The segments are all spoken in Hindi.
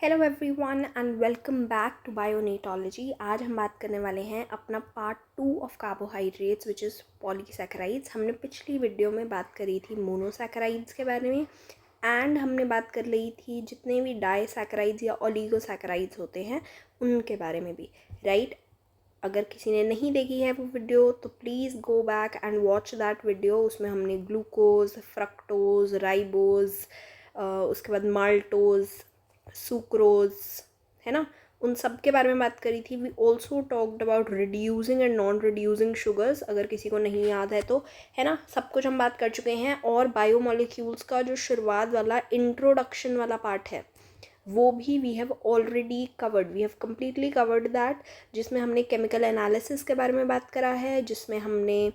Hello everyone and welcome back to bionetology. आज हम बात करने वाले हैं अपना part 2 of carbohydrates which is polysaccharides. हमने पिछली वीडियो में बात करी थी मोनोसैकेराइड्स के बारे में एंड हमने बात कर ली थी जितने भी डाईसैकेराइड्स या ओलिगोसैकेराइड्स होते हैं उनके बारे में भी, राइट। अगर किसी ने नहीं देखी है वो वीडियो तो please go back and watch that video. उसमें हमने ग्लूकोज, फ्रक्टोज, राइबोज, उसके बाद माल्टोज, सुक्रोज, है ना, उन सब के बारे में बात करी थी। We also talked about reducing and non reducing sugars, अगर किसी को नहीं याद है तो, है ना, सब कुछ हम बात कर चुके हैं। और बायोमोलिक्यूल्स का जो शुरुआत वाला इंट्रोडक्शन वाला पार्ट है वो भी we have already covered, we have completely covered that, जिसमें हमने केमिकल एनालिसिस के बारे में बात करा है, जिसमें हमने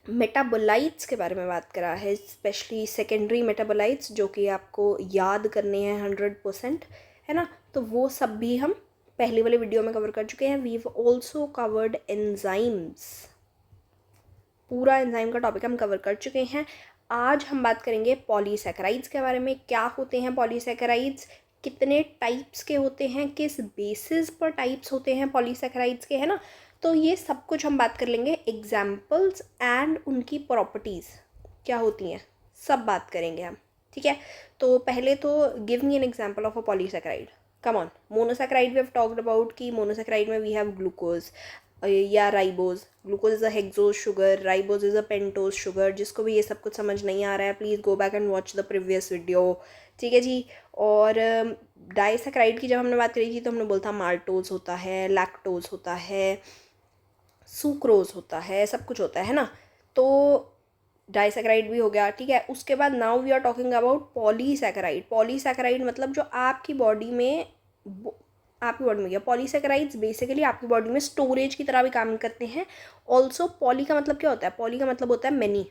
मेटाबोलाइट्स के बारे में बात करा है, स्पेशली सेकेंडरी मेटाबोलाइट्स जो कि आपको याद करने हैं 100%, है ना। तो वो सब भी हम पहले वाले वीडियो में कवर कर चुके हैं। We have also covered enzymes, पूरा एंजाइम का टॉपिक हम कवर कर चुके हैं। आज हम बात करेंगे पॉलीसैकेराइड्स के बारे में। क्या होते हैं पॉलीसैकेराइड्स, कितने टाइप्स के होते हैं, किस बेसिस पर टाइप्स होते हैं पॉलीसैकेराइड्स के, है ना। तो ये सब कुछ हम बात कर लेंगे। एग्जाम्पल्स एंड उनकी प्रॉपर्टीज़ क्या होती हैं सब बात करेंगे हम, ठीक है। तो पहले तो give me an example of a polysaccharide. Come on, monosaccharide we have talked about कि मोनोसैकेराइड में वी हैव ग्लूकोज या ribose. Glucose is a hexose sugar, ribose is a pentose sugar. जिसको भी ये सब कुछ समझ नहीं आ रहा है please go back and watch the previous video, ठीक है जी। और डाईसैकेराइड की जब हमने बात करी थी तो हमने बोला था माल्टोज होता है, लैक्टोज होता है, सुक्रोज होता है, सब कुछ होता है ना। तो डाईसैकेराइड भी हो गया, ठीक है। उसके बाद now we are talking about polysaccharide. Polysaccharide मतलब जो आपकी बॉडी में गया। पॉलीसैकेराइड्स बेसिकली आपकी बॉडी में स्टोरेज की तरह भी काम करते हैं। ऑल्सो पॉली का मतलब क्या होता है, पॉली का मतलब होता है मैनी,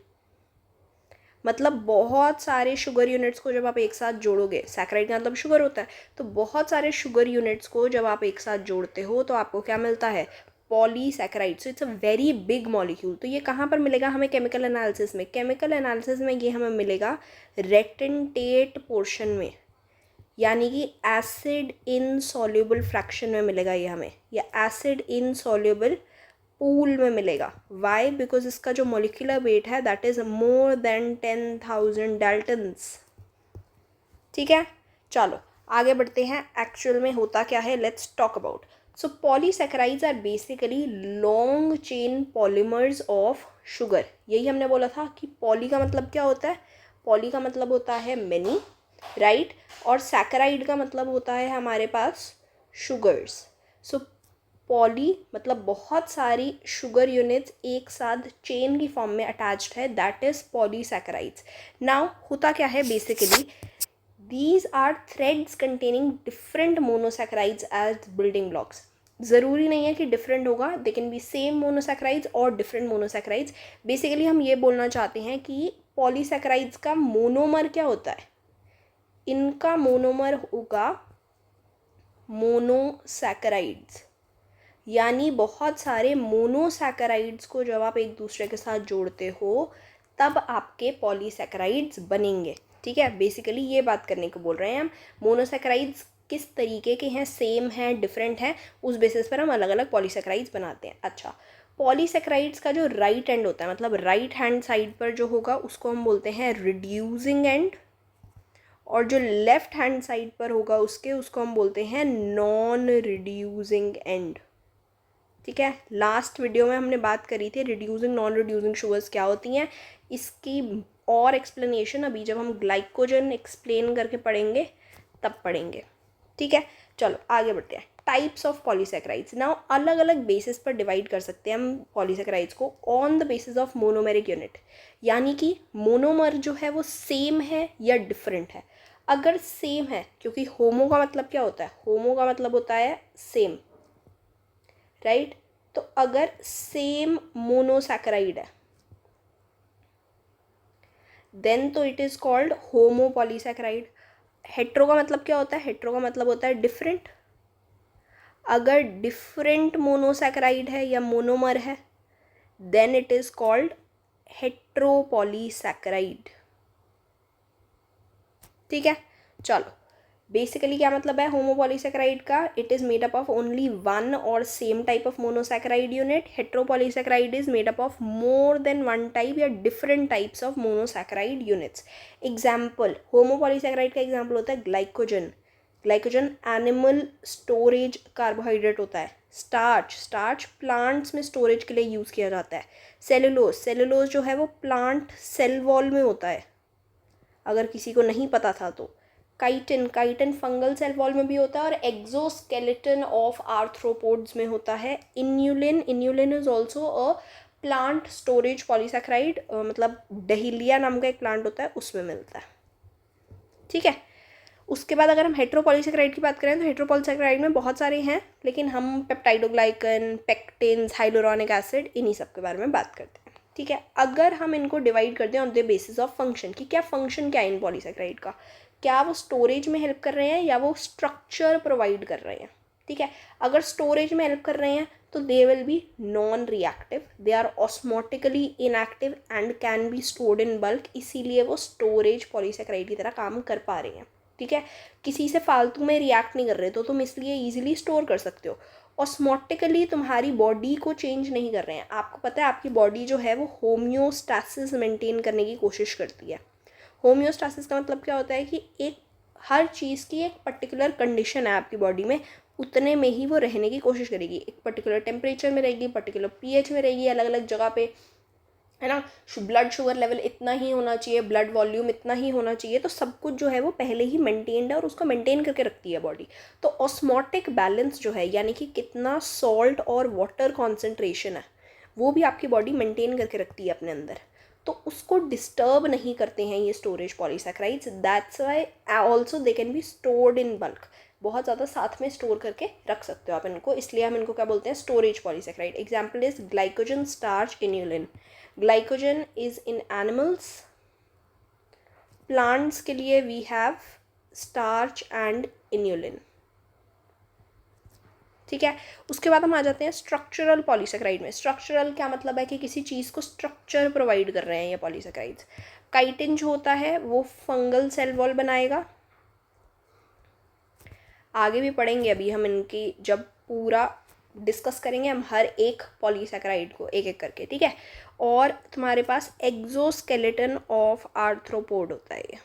मतलब बहुत सारे शुगर यूनिट्स को जब आप एक साथ जोड़ोगे, सैकेराइड का मतलब शुगर होता है, तो बहुत सारे शुगर यूनिट्स को जब आप एक साथ जोड़ते हो तो आपको क्या मिलता है, polysaccharide. So it's a very big molecule. तो ये कहाँ पर मिलेगा हमें, केमिकल एनालिसिस में। केमिकल एनालिसिस में ये हमें मिलेगा रेटेंटेट पोर्शन में, यानी कि एसिड इनसॉल्युबल फ्रैक्शन में मिलेगा ये हमें, या एसिड इनसॉल्युबल पूल में मिलेगा। वाई, बिकॉज इसका जो मोलिकुलर वेट है that is more than 10,000 Dalton's, ठीक है। चलो आगे बढ़ते हैं, एक्चुअल में होता क्या है, let's talk about. So polysaccharides are basically long chain polymers of sugar. यही हमने बोला था कि पॉली का मतलब क्या होता है, पॉली का मतलब होता है मेनी, राइट। और सैकेराइड का मतलब होता है हमारे पास शुगर्स। सो पॉली मतलब बहुत सारी शुगर यूनिट्स एक साथ चेन की फॉर्म में अटैच्ड है, दैट इज पॉलीसैकेराइड्स। नाउ होता क्या है, basically these are threads containing different monosaccharides as building blocks। ज़रूरी नहीं है कि डिफरेंट होगा, they can be same monosaccharides और डिफरेंट मोनोसैकेराइड्स। बेसिकली हम ये बोलना चाहते हैं कि पॉलीसैकेराइड्स का मोनोमर क्या होता है, इनका मोनोमर होगा मोनोसैकेराइड्स। यानी बहुत सारे मोनोसैकेराइड्स को जब आप एक दूसरे के साथ जोड़ते हो तब आपके पॉलीसैकेराइड्स बनेंगे, ठीक है। बेसिकली ये बात करने को बोल रहे हैं हम। मोनोसैकेराइड्स किस तरीके के हैं, सेम हैं, डिफरेंट हैं, उस बेसिस पर हम अलग अलग पॉलीसैकेराइड्स बनाते हैं। अच्छा, पॉलीसैकेराइड्स का जो राइट एंड होता है, मतलब राइट हैंड साइड पर जो होगा उसको हम बोलते हैं रिड्यूसिंग एंड, और जो लेफ्ट हैंड साइड पर होगा उसको हम बोलते हैं नॉन रिड्यूसिंग एंड, ठीक है। लास्ट वीडियो में हमने बात करी थी रिड्यूसिंग नॉन रिड्यूसिंग शुगर्स क्या होती हैं, इसकी और एक्सप्लेनेशन अभी जब हम ग्लाइकोजन एक्सप्लेन करके पढ़ेंगे तब पढ़ेंगे, ठीक है। चलो आगे बढ़ते हैं। Types of polysaccharides. नाउ अलग अलग बेसिस पर डिवाइड कर सकते हैं हम पॉलीसैकेराइड्स को on the basis of monomeric unit, यानी कि मोनोमर जो है वो सेम है या डिफरेंट है। अगर सेम है, क्योंकि होमो का मतलब क्या होता है, होमो का मतलब होता है सेम, राइट। तो अगर सेम मोनोसैकेराइड है देन तो it is called homopolysaccharide. Hetero का मतलब क्या होता है, हेट्रो का मतलब होता है डिफरेंट। अगर डिफरेंट मोनोसैकेराइड है या मोनोमर है then it is called heteropolysaccharide, ठीक है। चलो बेसिकली क्या मतलब है होमोपॉलीसेकेराइड का? It is made up of only one और same type of monosaccharide unit. Heteropolysaccharide is made up of more than one type या different types of monosaccharide units. Example, homopolysaccharide का एग्जाम्पल होता है glycogen. Glycogen animal storage carbohydrate होता है. स्टार्च, स्टार्च प्लांट्स में स्टोरेज के लिए यूज़ किया जाता है. सेलुलोज, सेलुलोज जो है वो प्लांट सेल वॉल में होता है, अगर किसी को नहीं पता था तो. Chitin, chitin fungal cell wall में भी होता है और एक्सोस्केलेटन ऑफ आर्थ्रोपोड्स में होता है. Inulin, inulin is also a plant storage polysaccharide, मतलब डहेलिया नाम का एक प्लांट होता है उसमें मिलता है. ठीक है. उसके बाद अगर हम हेट्रोपॉलीसेकेराइड की बात करें तो हेट्रोपॉलीसेकेराइड में बहुत सारे हैं, लेकिन हम पेप्टाइडोग्लाइकन, पेक्टिन्स, हाइलोरॉनिक एसिड, इन्हीं सब के बारे में बात करते हैं. ठीक है. अगर हम इनको डिवाइड करते हैं on the basis of function, कि क्या फंक्शन क्या है इन पॉलीसेकेराइड का, क्या वो स्टोरेज में हेल्प कर रहे हैं या वो स्ट्रक्चर प्रोवाइड कर रहे हैं. ठीक है. अगर स्टोरेज में हेल्प कर रहे हैं तो they will be non reactive, they are osmotically inactive and can be stored in bulk, इसीलिए वो स्टोरेज पॉलीसेकेराइड की तरह काम कर पा रहे हैं. ठीक है. किसी से फालतू में रिएक्ट नहीं कर रहे तो तुम इसलिए ईजिली स्टोर कर सकते हो. ऑस्मोटिकली तुम्हारी बॉडी को चेंज नहीं कर रहे हैं. आपको पता है आपकी बॉडी जो है वो होम्योस्टैसिस मेंटेन करने की कोशिश करती है. होम्योस्टैसिस का मतलब क्या होता है कि एक हर चीज़ की एक पर्टिकुलर कंडीशन है आपकी बॉडी में, उतने में ही वो रहने की कोशिश करेगी. एक पर्टिकुलर टेम्परेचर में रहेगी, पर्टिकुलर पीएच में रहेगी, अलग अलग जगह पे, है ना. ब्लड शुगर लेवल इतना ही होना चाहिए, ब्लड वॉल्यूम इतना ही होना चाहिए, तो सब कुछ जो है वो पहले ही मेंटेन्ड है और उसको मेंटेन करके रखती है बॉडी. तो ऑस्मोटिक बैलेंस जो है, यानी कि कितना सॉल्ट और वाटर कॉन्सेंट्रेशन है, वो भी आपकी बॉडी मेंटेन करके रखती है अपने अंदर. तो उसको डिस्टर्ब नहीं करते हैं ये storage polysaccharides. That's why also they can be stored in bulk. बहुत ज़्यादा साथ में स्टोर करके रख सकते हो आप इनको, इसलिए हम इनको क्या बोलते हैं, storage polysaccharide. Example is glycogen, starch, inulin. Glycogen is in animals. Plants के लिए we have starch and inulin. ठीक है. उसके बाद हम आ जाते हैं स्ट्रक्चरल पॉलीसेकेराइड में. स्ट्रक्चरल क्या मतलब है कि किसी चीज़ को स्ट्रक्चर प्रोवाइड कर रहे हैं ये पॉलीसेकेराइड्स. काइटिन जो होता है वो फंगल सेल वॉल बनाएगा. आगे भी पढ़ेंगे अभी हम इनकी, जब पूरा डिस्कस करेंगे हम हर एक पॉलीसेकेराइड को एक एक करके. ठीक है. और तुम्हारे पास एक्सोस्केलेटन ऑफ आर्थ्रोपोड होता है ये.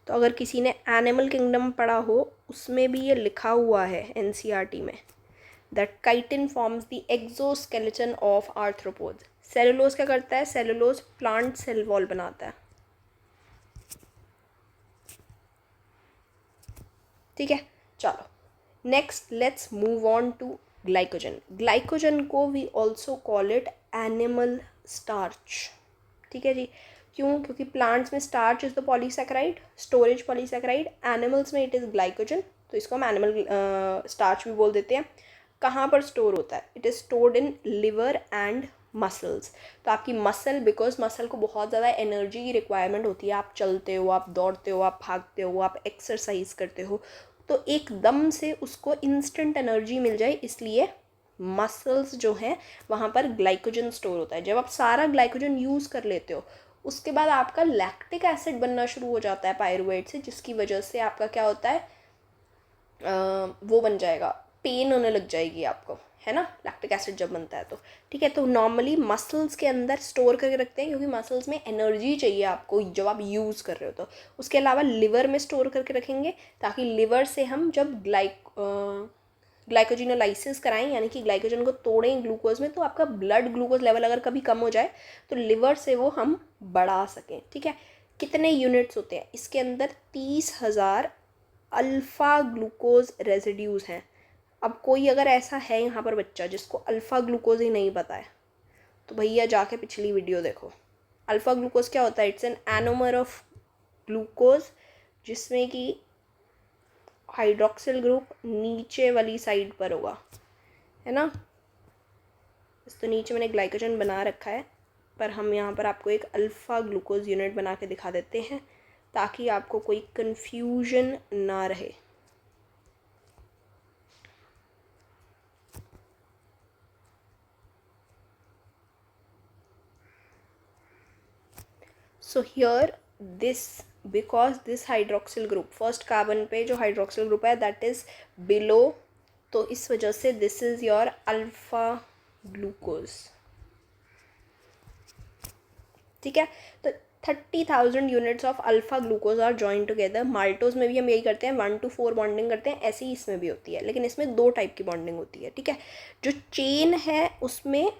तो अगर किसी ने एनिमल किंगडम पढ़ा हो उसमें भी ये लिखा हुआ है एनसीईआरटी में, that chitin forms the exoskeleton of arthropods. Cellulose क्या करता है? सेलुलोज प्लांट सेल वॉल बनाता है. ठीक है. चलो next let's move on to glycogen. Glycogen को we also call it animal starch. ठीक है जी. क्यों? क्योंकि प्लांट्स में starch is the polysaccharide, storage polysaccharide. Animals में इट इज़ ग्लाइकोजन, तो इसको हम एनिमल स्टार्च भी बोल देते हैं. कहाँ पर स्टोर होता है? It is stored in liver and muscles. तो आपकी मसल, बिकॉज मसल को बहुत ज़्यादा एनर्जी की रिक्वायरमेंट होती है. आप चलते हो, आप दौड़ते हो, आप भागते हो, आप एक्सरसाइज करते हो, तो एकदम से उसको इंस्टेंट एनर्जी मिल जाए, इसलिए मसल्स जो हैं वहाँ पर ग्लाइकोजन स्टोर होता है. जब आप सारा ग्लाइकोजन यूज़ कर लेते हो उसके बाद आपका लैक्टिक एसिड बनना शुरू हो जाता है पायरुवेट से, जिसकी वजह से आपका क्या होता है, वो बन जाएगा, पेन होने लग जाएगी आपको, है ना, लैक्टिक एसिड जब बनता है तो. ठीक है. तो नॉर्मली मसल्स के अंदर स्टोर करके रखते हैं क्योंकि मसल्स में एनर्जी चाहिए आपको जब आप यूज़ कर रहे हो तो. उसके अलावा लिवर में स्टोर करके रखेंगे ताकि लिवर से हम जब ग्लाइकोजिनोलाइसिस कराएं, यानी कि ग्लाइकोजन को तोड़ें ग्लूकोज में, तो आपका ब्लड ग्लूकोज लेवल अगर कभी कम हो जाए तो लिवर से वो हम बढ़ा सकें. ठीक है. कितने यूनिट्स होते हैं इसके अंदर? 30,000 अल्फ़ा ग्लूकोज रेजिड्यूज़ हैं. अब कोई अगर ऐसा है यहाँ पर बच्चा जिसको अल्फ़ा ग्लूकोज ही नहीं पता है तो भैया जाके पिछली वीडियो देखो. अल्फ़ा ग्लूकोज क्या होता है? It's an anomer of glucose जिसमें कि हाइड्रोक्सिल ग्रुप नीचे वाली साइड पर होगा, है ना. तो नीचे मैंने ग्लाइकोजन बना रखा है, पर हम यहाँ पर आपको एक अल्फ़ा ग्लूकोज यूनिट बना के दिखा देते हैं ताकि आपको कोई कंफ्यूजन ना रहे. So here this because this hydroxyl group, first carbon पे जो हाइड्रोक्सिल ग्रुप है दैट इज़ बिलो, तो इस वजह से this is your alpha glucose. ठीक है, तो 30,000 units of alpha glucose are join together. Maltose में भी हम यही करते हैं, 1 to 4 बॉन्डिंग करते हैं, ऐसे ही इसमें भी होती है, लेकिन इसमें 2 टाइप की बॉन्डिंग होती है। ठीक है, जो चेन है उसमें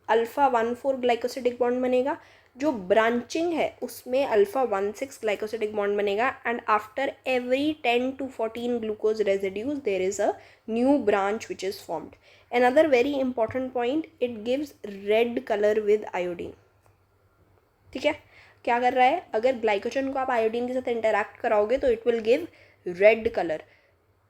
अल्फ़ा 1,4 ग्लाइकोसिडिक बॉन्ड बनेगा, जो ब्रांचिंग है उसमें अल्फ़ा 1,6 ग्लाइकोसिडिक बॉन्ड बनेगा, and after every 10 to 14 glucose residues there is a new branch which is formed. Another very important point, it gives red colour with iodine. ठीक है, क्या कर रहा है, अगर ग्लाइकोजन को आप आयोडीन के साथ इंटरैक्ट कराओगे तो it will give red colour.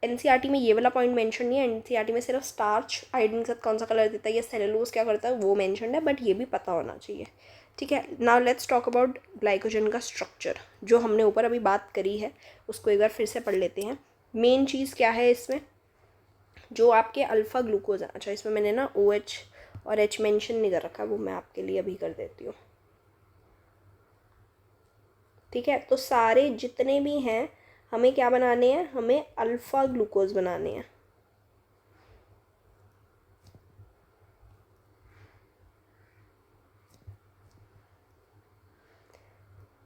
NCERT में ये वाला पॉइंट मेंशन नहीं है, एनसीईआरटी में सिर्फ स्टार्च आयोडीन के साथ कौन सा कलर देता है या सेलुलोज क्या करता है वो मेंशन है, बट ये भी पता होना चाहिए। ठीक है, now let's talk about glycogen का स्ट्रक्चर। जो हमने ऊपर अभी बात करी है उसको एक बार फिर से पढ़ लेते हैं। मेन चीज़ क्या है इसमें, जो आपके अल्फ़ा ग्लूकोज है, अच्छा इसमें मैंने ना OH और H मेंशन नहीं कर रखा, वो मैं आपके लिए अभी कर देती हूँ। ठीक है, तो सारे जितने भी हैं हमें क्या बनाने हैं, हमें अल्फ़ा ग्लूकोज बनाने हैं।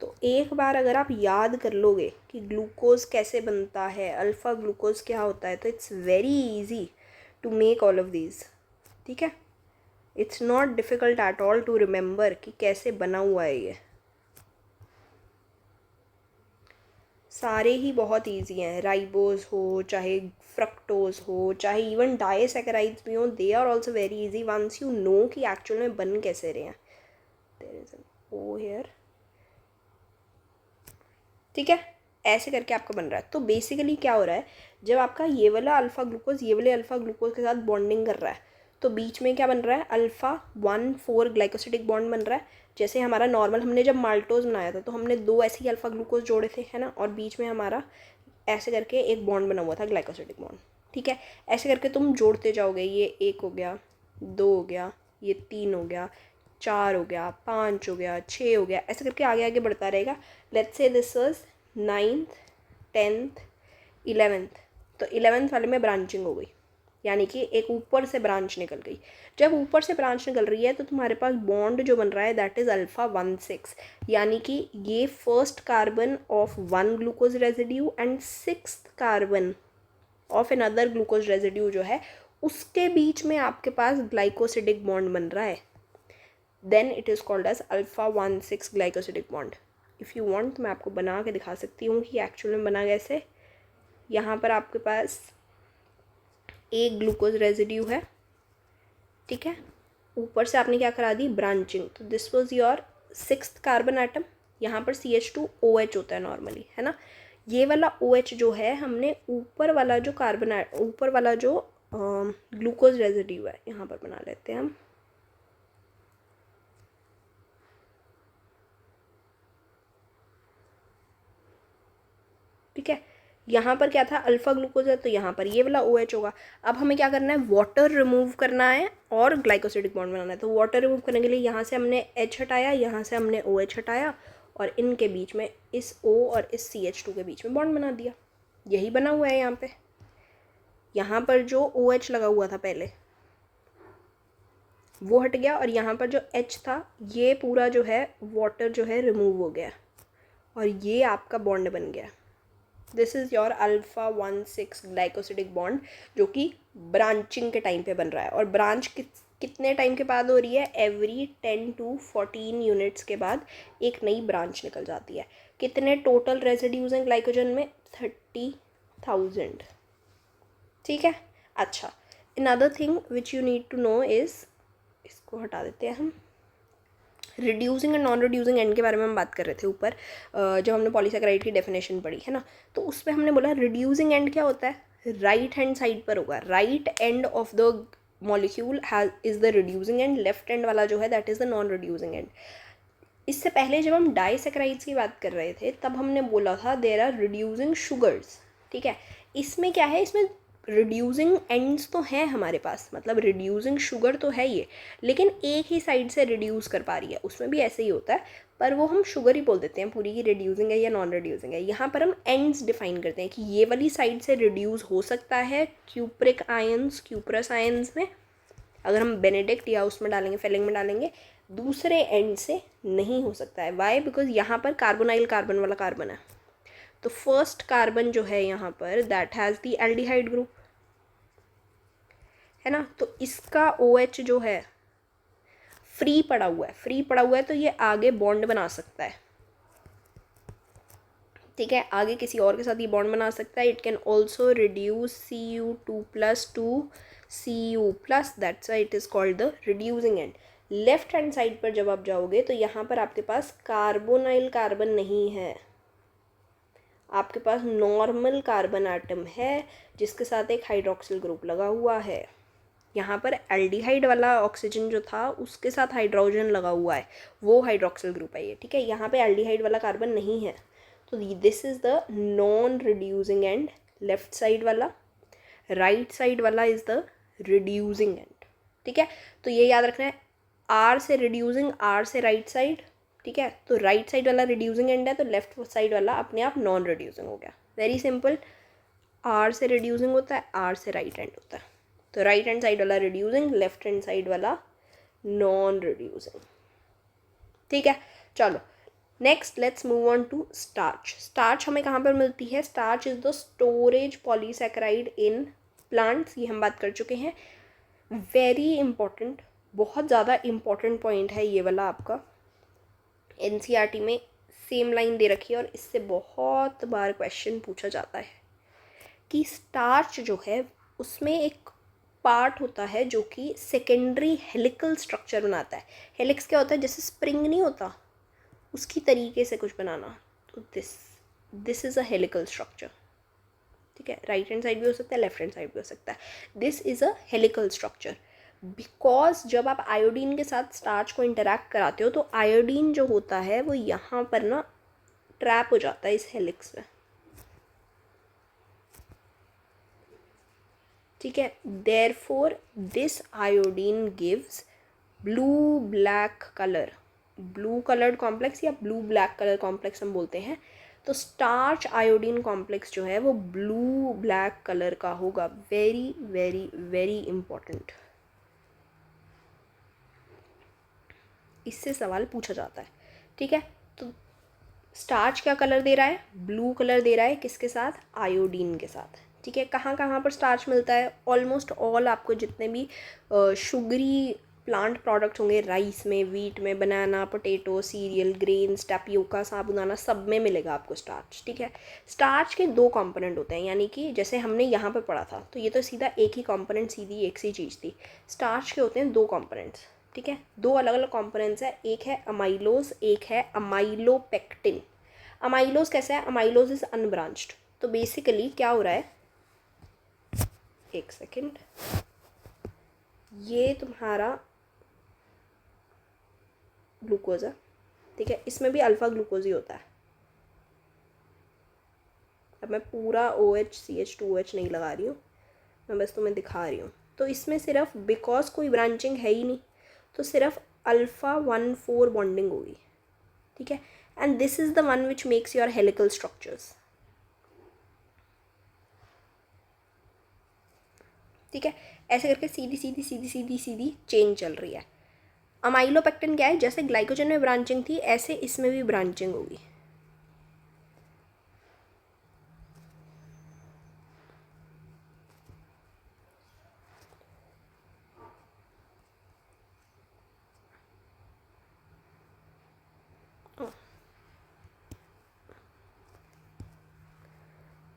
तो एक बार अगर आप याद कर लोगे कि ग्लूकोज कैसे बनता है, अल्फ़ा ग्लूकोज क्या होता है, तो it's very easy to make all of these. ठीक है, it's not difficult at all to remember कि कैसे बना हुआ है ये। सारे ही बहुत इजी हैं, राइबोज हो चाहे फ्रक्टोज हो चाहे इवन डाइसैकेराइड्स भी हो, they are also very easy once you know कि एक्चुअल में बन कैसे रहे हैं। There is an O here. ठीक है, ऐसे करके आपका बन रहा है। तो बेसिकली क्या हो रहा है, जब आपका ये वाला अल्फ़ा ग्लूकोज ये वाले अल्फ़ा ग्लूकोज के साथ बॉन्डिंग कर रहा है तो बीच में क्या बन रहा है, अल्फ़ा 1,4 ग्लाइकोसिडिक बॉन्ड बन रहा है। जैसे हमारा नॉर्मल, हमने जब माल्टोज बनाया था तो हमने 2 ऐसे ही अल्फ़ा ग्लूकोज जोड़े थे, है ना, और बीच में हमारा ऐसे करके एक बॉन्ड बना हुआ था, ग्लाइकोसिडिक बॉन्ड। ठीक है, ऐसे करके तुम जोड़ते जाओगे, ये 1 हो गया, 2 हो गया, ये 3 हो गया, 4 हो गया, 5 हो गया, 6 हो गया, ऐसे करके आगे आगे बढ़ता रहेगा। Let's say this was 9th 10th 11th, तो 11th वाले में ब्रांचिंग हो गई, यानी कि एक ऊपर से ब्रांच निकल गई। जब ऊपर से ब्रांच निकल रही है तो तुम्हारे पास बॉन्ड जो बन रहा है दैट इज़ अल्फ़ा 1,6, यानी कि ये first carbon of 1 glucose residue and 6th carbon of another glucose residue जो है उसके बीच में आपके पास ग्लाइकोसिडिक बॉन्ड बन रहा है, then it is called as alpha 1,6 glycosidic bond. If you want तो मैं आपको बना के दिखा सकती हूँ कि एक्चुअल में बना कैसे। यहाँ पर आपके पास एक ग्लूकोज रेजिड्यू है, ठीक है, ऊपर से आपने क्या करा दी, ब्रांचिंग, तो this was your 6th carbon atom. यहाँ पर CH2OH होता है नॉर्मली, है ना। ये वाला OH जो है हमने ऊपर वाला जो कार्बन, ऊपर वाला जो ग्लूकोज रेजिड्यू है यहाँ पर बना लेते हैं हम। ठीक है, यहाँ पर क्या था, अल्फ़ा ग्लूकोज है, तो यहाँ पर ये वाला OH होगा। अब हमें क्या करना है, वाटर रिमूव करना है और ग्लाइकोसिडिक बॉन्ड बनाना है। तो वाटर रिमूव करने के लिए यहाँ से हमने H हटाया, यहाँ से हमने OH हटाया और इनके बीच में इस O और इस CH2 के बीच में बॉन्ड बना दिया। यही बना हुआ है यहाँ पे। यहाँ पर जो OH लगा हुआ था पहले वो हट गया और यहाँ पर जो H था ये पूरा जो है वाटर जो है रिमूव हो गया और ये आपका बॉन्ड बन गया। This is your alpha 1,6 glycosidic bond जो कि ब्रांचिंग के टाइम पे बन रहा है। और ब्रांच कितने टाइम के बाद हो रही है, एवरी 10 to 14 यूनिट्स के बाद एक नई ब्रांच निकल जाती है। कितने टोटल रेजिड्यूज हैं ग्लाइकोजन में, 30,000। ठीक है, अच्छा, another thing which you need to know is, इसको हटा देते हैं हम, reducing and non reducing end के बारे में हम बात कर रहे थे ऊपर जब हमने पॉलीसैकेराइड की डेफिनेशन पढ़ी है ना, तो उस पर हमने बोला रिड्यूसिंग एंड क्या होता है, राइट हैंड साइड पर होगा, right end of the molecule is the reducing and, left and वाला जो है that is the non reducing and. इससे पहले जब हम डाइसैकेराइड्स की बात कर रहे थे तब हमने बोला था देयर आर रिड्यूसिंग शुगर्स। ठीक है, इसमें क्या है, इसमें रिड्यूसिंग एंड्स तो हैं हमारे पास, मतलब रिड्यूसिंग शुगर तो है ये, लेकिन एक ही साइड से रिड्यूस कर पा रही है, उसमें भी ऐसे ही होता है, पर वो हम शुगर ही बोल देते हैं पूरी की रिड्यूसिंग है या नॉन रिड्यूसिंग है। यहाँ पर हम एंड्स डिफाइन करते हैं कि ये वाली साइड से रिड्यूस हो सकता है क्यूप्रिक आयंस, क्यूप्रस आयंस में, अगर हम बेनेडिक्ट या उसमें डालेंगे, फेलिंग में डालेंगे, दूसरे एंड से नहीं हो सकता है। वाई? बिकॉज यहाँ पर कार्बोनाइल कार्बन वाला कार्बन है, तो फर्स्ट कार्बन जो है यहाँ पर that has the aldehyde group, है ना। तो इसका OH जो है फ्री पड़ा हुआ है, फ्री पड़ा हुआ है, तो ये आगे बॉन्ड बना सकता है, ठीक है, आगे किसी और के साथ ये बॉन्ड बना सकता है। It can also reduce Cu2+2 Cu+, that's why it is called the reducing and. Left hand side पर जब आप जाओगे तो यहाँ पर आपके पास कार्बोनाइल कार्बन नहीं है, आपके पास नॉर्मल कार्बन एटम है जिसके साथ एक हाइड्रोक्सिल ग्रुप लगा हुआ है। यहाँ पर एल्डिहाइड वाला ऑक्सीजन जो था उसके साथ हाइड्रोजन लगा हुआ है, वो हाइड्रोक्सिल ग्रुप है ये, ठीक है। यहाँ पे एल्डिहाइड वाला कार्बन नहीं है, तो this is the non reducing and, left side वाला। राइट साइड वाला इज़ द रिड्यूसिंग एंड, ठीक है। तो ये याद रखना है, R से रिड्यूसिंग, R से राइट साइड, ठीक है। तो राइट साइड वाला रिड्यूसिंग एंड है, तो लेफ्ट साइड वाला अपने आप नॉन रिड्यूसिंग हो गया। वेरी सिंपल, R से रिड्यूसिंग होता है, R से राइट हैंड होता है, तो राइट हैंड साइड वाला रिड्यूसिंग, लेफ्ट हैंड साइड वाला नॉन रिड्यूसिंग, ठीक है। चलो next let's move on to starch. Starch हमें कहाँ पर मिलती है? Starch is the storage polysaccharide in plants, ये हम बात कर चुके हैं। वेरी इंपॉर्टेंट, बहुत ज़्यादा इंपॉर्टेंट पॉइंट है ये वाला आपका, NCERT में सेम लाइन दे रखी है और इससे बहुत बार क्वेश्चन पूछा जाता है कि स्टार्च जो है उसमें एक पार्ट होता है जो कि सेकेंडरी हेलिकल स्ट्रक्चर बनाता है। हेलिक्स क्या होता है? जैसे स्प्रिंग नहीं होता, उसकी तरीके से कुछ बनाना, तो this is a helical structure, ठीक है। राइट हैंड साइड भी हो सकता है, लेफ्ट हैंड साइड भी हो सकता है। This is a helical structure because जब आप आयोडीन के साथ स्टार्च को इंटरैक्ट कराते हो तो आयोडीन जो होता है वो यहाँ पर ना ट्रैप हो जाता है इस हेलिक्स में, ठीक है। Therefore this iodine gives blue black colour, blue coloured complex या ब्लू ब्लैक कलर कॉम्प्लेक्स हम बोलते हैं। तो स्टार्च आयोडीन कॉम्प्लेक्स जो है वो ब्लू ब्लैक कलर का होगा। वेरी वेरी वेरी इंपॉर्टेंट, इससे सवाल पूछा जाता है, ठीक है। तो स्टार्च क्या कलर दे रहा है? ब्लू कलर दे रहा है, किसके साथ? आयोडीन के साथ, ठीक है। कहाँ कहाँ पर स्टार्च मिलता है? ऑलमोस्ट ऑल आपको जितने भी शुगरी प्लांट प्रोडक्ट्स होंगे, राइस में, वीट में, बनाना, पोटैटो, सीरियल, ग्रेन्स, टैपियोका, साबूदाना, सब में मिलेगा आपको स्टार्च, ठीक है। स्टार्च के दो कंपोनेंट होते हैं, यानी कि जैसे हमने यहाँ पर पढ़ा था तो ये तो सीधा एक ही कंपोनेंट, सीधी एक सी चीज़ थी। स्टार्च के होते हैं दो कंपोनेंट्स, ठीक है। दो अलग अलग कंपोनेंट्स है, एक है अमाइलोज, एक है अमाइलोपेक्टिन। अमाइलोज कैसा है? Amylose is unbranched. तो बेसिकली क्या हो रहा है, एक सेकेंड, ये तुम्हारा ग्लूकोज है, ठीक है, इसमें भी अल्फा ग्लूकोज ही होता है। अब मैं पूरा OH CH2OH नहीं लगा रही हूँ, मैं बस तुम्हें दिखा रही हूँ। तो इसमें सिर्फ बिकॉज कोई ब्रांचिंग है ही नहीं, तो सिर्फ α1,4 बॉन्डिंग होगी, ठीक है। And this is the one which makes your helical structures, ठीक है। ऐसे करके सीधी सीधी सीधी सीधी सीधी चेन चल रही है। अमाइलोपेक्टिन क्या है? जैसे ग्लाइकोजन में ब्रांचिंग थी ऐसे इसमें भी ब्रांचिंग होगी,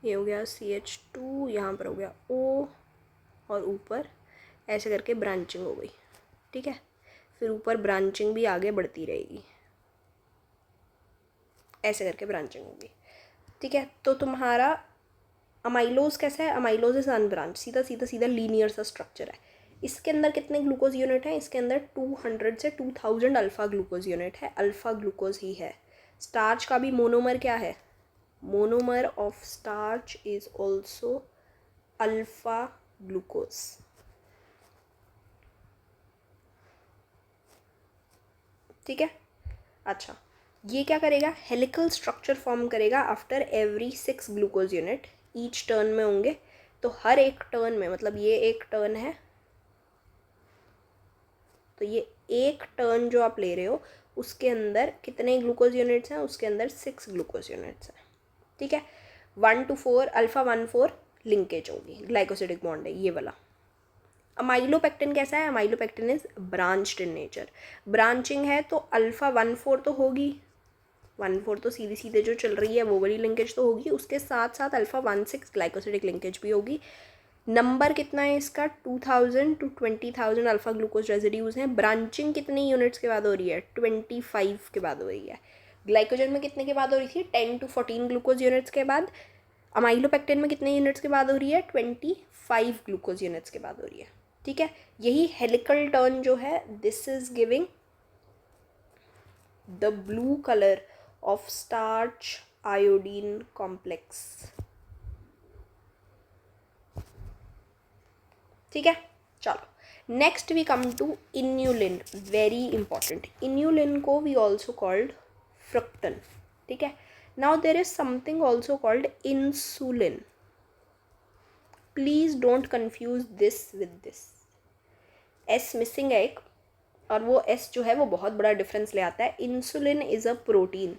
ये हो गया CH2, यहाँ पर हो गया O, और ऊपर ऐसे करके ब्रांचिंग हो गई, ठीक है। फिर ऊपर ब्रांचिंग भी आगे बढ़ती रहेगी, ऐसे करके ब्रांचिंग होगी, ठीक है। तो तुम्हारा अमाइलोज कैसा है? अमाइलोज इज अनब्रांच, सीधा सीधा सीधा लीनियर सा स्ट्रक्चर है। इसके अंदर कितने ग्लूकोज यूनिट हैं? इसके अंदर 200 से 2000 अल्फ़ा ग्लूकोज यूनिट है, अल्फ़ा ग्लूकोज ही है। स्टार्च का भी मोनोमर क्या है? Monomer of starch is also alpha glucose. ठीक है, अच्छा ये क्या करेगा, हेलिकल स्ट्रक्चर फॉर्म करेगा after every 6 glucose unit, each turn में होंगे। तो हर एक टर्न में, मतलब ये एक टर्न है, तो ये एक टर्न जो आप ले रहे हो उसके अंदर कितने ग्लूकोज यूनिट्स हैं, उसके अंदर 6 ग्लूकोज यूनिट्स हैं। ठीक है, 1 to 4 अल्फा 1,4 लिंकेज होगी, ग्लाइकोसिडिक बॉन्ड है ये वाला। अमाइलोपेक्टिन कैसा है, amylopectin is branched in nature, branching है तो अल्फा 1,4 तो होगी, 1,4 तो सीधी सीधे जो चल रही है वो वाली लिंकेज तो होगी, उसके साथ साथ अल्फा 1,6 ग्लाइकोसिडिक लिंकेज भी होगी। नंबर कितना है इसका, 2000 to 20,000 अल्फा ग्लूकोज रेजिड्यूज हैं। ब्रांचिंग कितनी यूनिट्स के बाद हो रही है, 25 के बाद हो रही है। ग्लाइकोजन में कितने के बाद हो रही थी, 10 to 14 ग्लूकोज यूनिट्स के बाद। अमाइलोपेक्टिन में कितने यूनिट्स के बाद हो रही है, 25 ग्लूकोज यूनिट्स के बाद हो रही है। ठीक है, यही हेलिकल टर्न जो है, this is giving the blue colour of starch iodine complex. ठीक है, चलो next we come to inulin, very important. Inulin को वी ऑल्सो कॉल्ड फ्रक्टन। ठीक है, now there is something also called insulin. Please don't confuse this with this, S missing है एक, और वो एस जो है वो बहुत बड़ा डिफरेंस ले आता है। इंसुलिन इज अ प्रोटीन,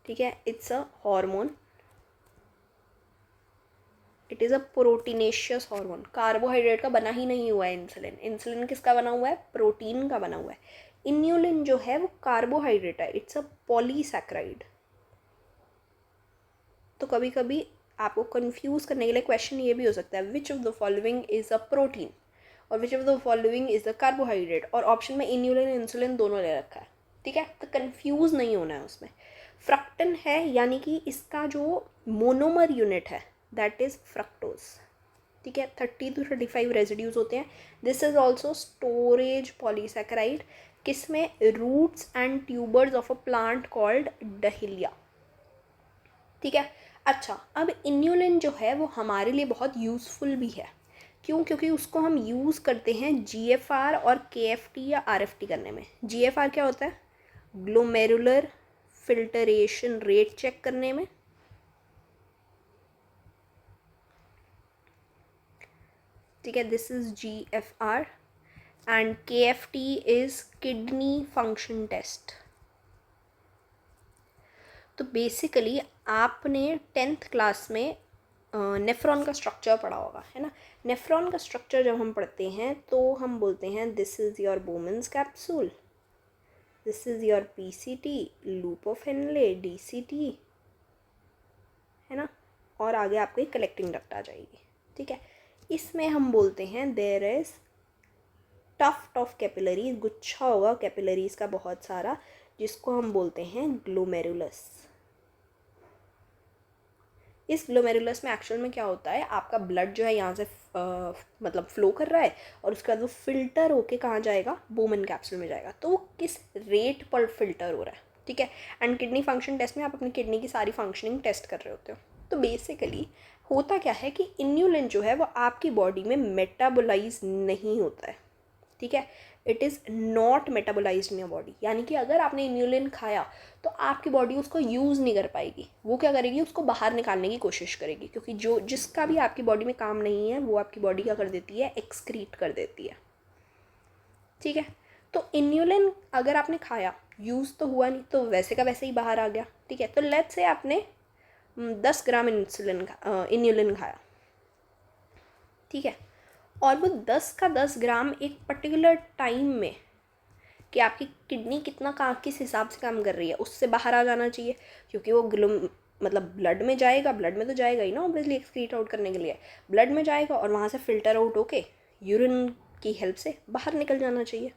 ठीक है, it's a hormone, it is a proteinaceous hormone. Carbohydrate का बना ही नहीं हुआ है इंसुलिन। इंसुलिन किसका बना हुआ है, प्रोटीन का बना हुआ है। इन्यूलिन जो है वो कार्बोहाइड्रेट है, इट्स अ पॉलीसैकेराइड। तो कभी कभी आपको कंफ्यूज करने के लिए क्वेश्चन ये भी हो सकता है, which of the following is a protein और which of the following is a carbohydrate, और ऑप्शन में इन्यूलिन इंसुलिन दोनों ले रखा है। ठीक है, तो कंफ्यूज नहीं होना है उसमें। फ्रक्टन है यानी कि इसका जो मोनोमर यूनिट है दैट इज फ्रक्टोज। ठीक है, 30 to 35 रेजिड्यूज होते हैं। This is also storage polysaccharide, किसमें, roots and tubers of a plant called dahlia. ठीक है, अच्छा अब इन्यूलिन जो है वो हमारे लिए बहुत यूज़फुल भी है। क्यों, क्योंकि उसको हम यूज़ करते हैं GFR और KFT या RFT करने में। GFR क्या होता है, ग्लोमेरुलर फिल्टरेशन रेट चेक करने में। ठीक है, this is GFR and KFT is kidney function test. तो बेसिकली आपने 10th क्लास में नेफ्रॉन का स्ट्रक्चर पढ़ा होगा, है ना। नेफ्रॉन का स्ट्रक्चर जब हम पढ़ते हैं तो हम बोलते हैं this is your बोमेंस capsule, this is your PCT, loop of Henle, DCT, है ना, और आगे आपको एक कलेक्टिंग डक्ट आ जाएगी। ठीक है, इसमें हम बोलते हैं there is tuft of capillaries, गुच्छा होगा कैपिलरीज का बहुत सारा, जिसको हम बोलते हैं ग्लोमेरुलस। इस ग्लोमेरुलस में एक्चुअल में क्या होता है, आपका ब्लड जो है यहाँ से मतलब फ्लो कर रहा है और उसके बाद वो फिल्टर होके कहाँ जाएगा, बोमन कैप्सूल में जाएगा। तो वो किस रेट पर फिल्टर हो रहा है। ठीक है, एंड किडनी फंक्शन टेस्ट में आप अपनी किडनी की सारी फंक्शनिंग टेस्ट कर रहे होते हो। तो बेसिकली होता क्या है कि इन्यूलिन जो है वो आपकी बॉडी में मेटाबोलाइज नहीं होता है। ठीक है, it is not metabolised in your body, यानी कि अगर आपने इन्यूलिन खाया तो आपकी बॉडी उसको यूज़ नहीं कर पाएगी। वो क्या करेगी, उसको बाहर निकालने की कोशिश करेगी, क्योंकि जो जिसका भी आपकी बॉडी में काम नहीं है वो आपकी बॉडी क्या कर देती है, एक्सक्रीट कर देती है। ठीक है, तो इन्यूलिन अगर आपने खाया, यूज़ तो हुआ नहीं, तो वैसे का वैसे ही बाहर आ गया। ठीक है, तो लेट्स से आपने 10 ग्राम इन्यूलिन खाया। ठीक है, और वो 10 का 10 ग्राम एक पर्टिकुलर टाइम में, कि आपकी किडनी कितना किस हिसाब से काम कर रही है, उससे बाहर आ जाना चाहिए, क्योंकि वो मतलब ब्लड में जाएगा, ब्लड में तो जाएगा ही ना ऑब्वियसली एक्सक्रीट आउट करने के लिए, ब्लड में जाएगा और वहाँ से फिल्टर आउट होके यूरिन की हेल्प से बाहर निकल जाना चाहिए,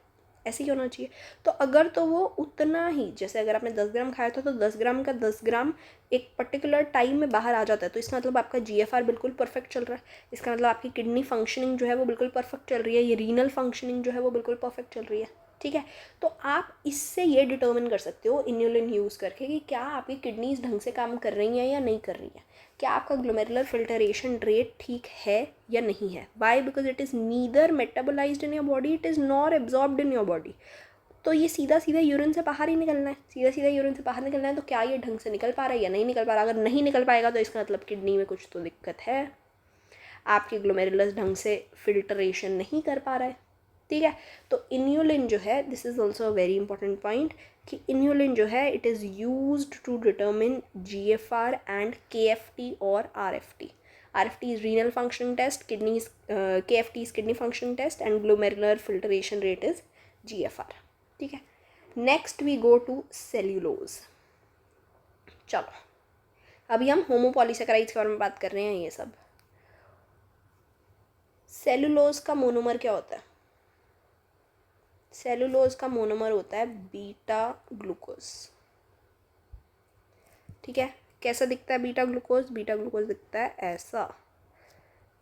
ऐसे ही होना चाहिए। तो अगर तो वो उतना ही, जैसे अगर आपने 10 ग्राम खाया था तो 10 ग्राम का 10 ग्राम एक पर्टिकुलर टाइम में बाहर आ जाता है, तो इसका मतलब आपका GFR बिल्कुल परफेक्ट चल रहा है, इसका मतलब आपकी किडनी फंक्शनिंग जो है वो बिल्कुल परफेक्ट चल रही है, ये रीनल फंक्शनिंग जो है वो बिल्कुल परफेक्ट चल रही है। ठीक है। तो आप इससे ये डिटर्मिन कर सकते हो इन्यूलिन यूज़ करके कि क्या आपकी किडनीज ढंग से काम कर रही हैं या नहीं कर रही हैं, क्या आपका ग्लोमेरुलर फिल्टरेशन रेट ठीक है या नहीं है। Why? Because it is neither metabolised in your body, it is nor absorbed in your body. तो ये सीधा सीधा यूरिन से बाहर ही निकलना है, सीधा सीधा यूरिन से बाहर निकलना है। तो क्या ये ढंग से निकल पा रहा है या नहीं निकल पा रहा? अगर नहीं निकल पाएगा तो इसका मतलब किडनी में कुछ तो दिक्कत है, आपकी ग्लोमेरुलस ढंग से फिल्टरेशन नहीं कर पा रहा है, ठीक है। तो इन्यूलिन जो है, this is also a very important point कि इन्यूलिन जो है it is used to determine GFR and KFT और RFT. RFT is renal function test, kidneys KFT is kidney function test and glomerular filtration rate is GFR, ठीक है। Next we go to cellulose. चलो अभी हम होमोपॉलीसेकेराइड्स के बारे में बात कर रहे हैं। ये सब सेल्यूलोज का मोनोमर क्या होता है? सेल्यूलोज का मोनोमर होता है बीटा ग्लूकोज, ठीक है। कैसा दिखता है बीटा ग्लूकोज? बीटा ग्लूकोज दिखता है ऐसा।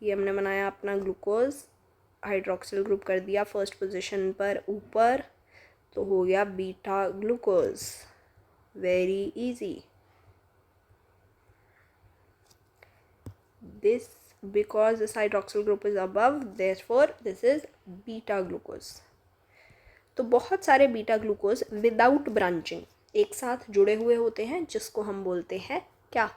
ये हमने बनाया अपना ग्लूकोज, हाइड्रोक्सिल ग्रुप कर दिया फर्स्ट पोजीशन पर ऊपर, तो हो गया beta glucose. Very easy. This because this hydroxyl group is above, therefore this is beta glucose. तो बहुत सारे बीटा ग्लूकोज विदाउट ब्रांचिंग एक साथ जुड़े हुए होते हैं जिसको हम बोलते हैं क्या?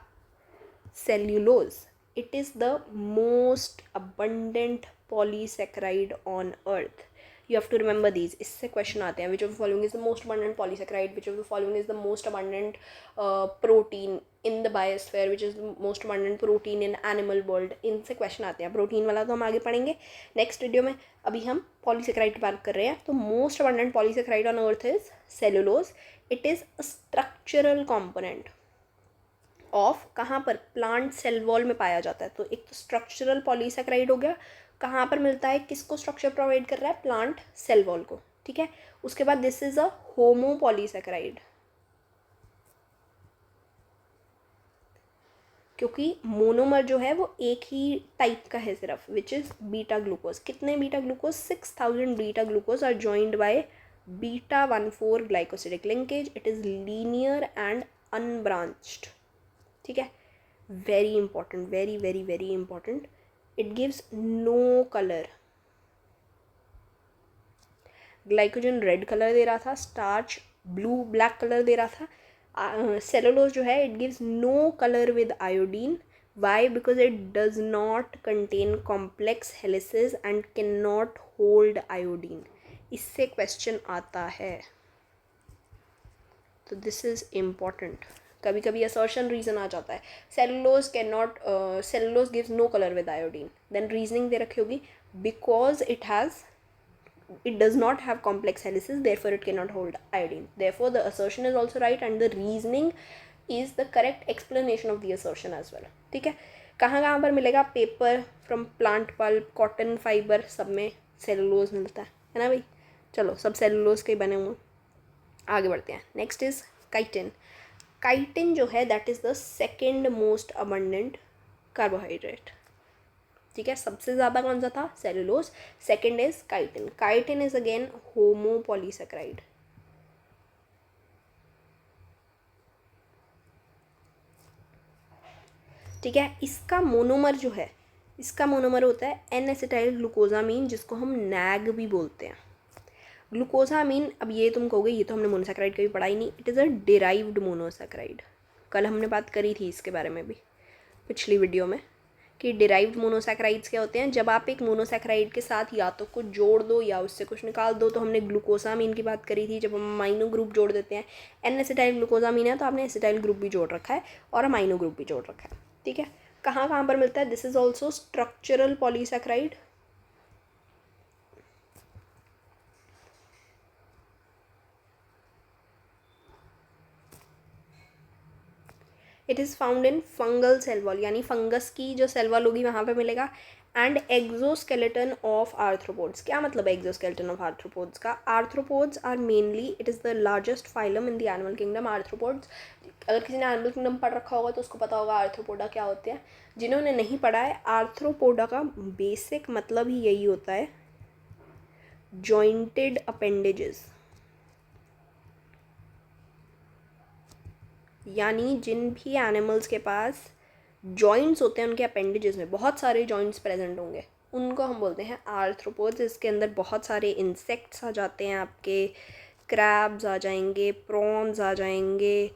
Cellulose. It is the most abundant polysaccharide on earth. You have to remember these. इससे क्वेश्चन आते हैं. Which of the following is the most abundant polysaccharide, which of the following is the most abundant protein in the biosphere, which is the most abundant protein in animal world. इनसे क्वेश्चन आते हैं. प्रोटीन वाला तो हम आगे पढ़ेंगे नेक्स्ट वीडियो में. अभी हम पॉलीसेक्राइड की बात कर रहे हैं. तो most abundant polysaccharide on earth is cellulose. It is a structural component of, कहाँ पर? प्लांट सेल वॉल में पाया जाता है. तो एक तो स्ट्रक्चरल पॉलीसेक्राइड हो गया. कहाँ पर मिलता है? किसको स्ट्रक्चर प्रोवाइड कर रहा है? प्लांट सेल वॉल को, ठीक है. उसके बाद दिस इज अ होमोपॉलीसेक्राइड, क्योंकि मोनोमर जो है वो एक ही टाइप का है सिर्फ, विच इज बीटा ग्लूकोज. कितने beta glucose? 6000 beta glucose are joined by β14 glycosidic linkage. It is linear and unbranched, ठीक है. Very important, very very very important. It gives no colour. Glycogen red colour दे रहा था, स्टार्च ब्लू ब्लैक कलर दे रहा था. सेलुलोज जो है it gives no colour with iodine. Why? Because it does not contain complex helices and can not hold iodine. इससे क्वेश्चन आता है. तो दिस इज इम्पॉर्टेंट. कभी कभी असर्शन रीजन आ जाता है. Cellulose can not, cellulose gives no colour with iodine. Then reasoning दे रखी होगी because it does not have complex helices, therefore it cannot hold iodine. Therefore the assertion is also right and the reasoning is the correct explanation of the assertion as well, ठीक है. कहाँ कहाँ पर मिलेगा? Paper, from plant pulp, cotton fibre, सब में सेलुलोज मिलता है ना भाई. चलो सब सेलुलोज के बने हुए. आगे बढ़ते हैं. Next is chitin. काइटिन जो है that is the second most abundant carbohydrate, ठीक है. सबसे ज़्यादा कौन सा था? Cellulose. Second is chitin. Chitin is again homopolysaccharide, ठीक है. इसका मोनोमर जो है, इसका मोनोमर होता है एन एसिटाइल ग्लूकोजामीन, जिसको हम नैग भी बोलते हैं. ग्लूकोजामीन, अब ये तुम कहोगे ये तो हमने मोनोसेक्राइड कभी पढ़ा ही नहीं. It is a derived monosaccharide. कल हमने बात करी थी इसके बारे में भी पिछली वीडियो में कि डिराइव्ड मोनोसेक्राइड्स क्या होते हैं. जब आप एक मोनोसेक्राइड के साथ या तो कुछ जोड़ दो या उससे कुछ निकाल दो. तो हमने ग्लूकोसामीन की बात करी थी. जब हम अमाइनो ग्रुप जोड़ देते हैं, एन एसिटाइल ग्लूकोसामीन है तो आपने एसिटाइल ग्रुप भी जोड़ रखा है और अमाइनो ग्रुप भी जोड़ रखा है, ठीक है. कहाँ कहाँ पर मिलता है? This is also structural polysaccharide. It is found in fungal cell wall, यानी फंगस की जो सेल वॉल होगी वहाँ पे मिलेगा. And exoskeleton of arthropods. क्या मतलब है एक्जोस्केलेटन ऑफ आर्थ्रोपोड्स का? Arthropods are mainly, it is the largest phylum in the animal kingdom. Arthropods, अगर किसी ने एनिमल किंगडम पढ़ रखा होगा तो उसको पता होगा आर्थ्रोपोडा क्या होते हैं. जिन्होंने नहीं पढ़ा है, आर्थ्रोपोडा का बेसिक मतलब ही यही होता है, जॉइंटेड अपेंडेजेस. यानी जिन भी एनिमल्स के पास जॉइंट्स होते हैं, उनके अपेंडेजेस में बहुत सारे जॉइंट्स प्रेजेंट होंगे, उनको हम बोलते हैं आर्थ्रोपोड्स। इसके अंदर बहुत सारे इंसेक्ट्स आ जाते हैं, आपके क्रैब्स आ जाएंगे, प्रॉन्स आ जाएंगे,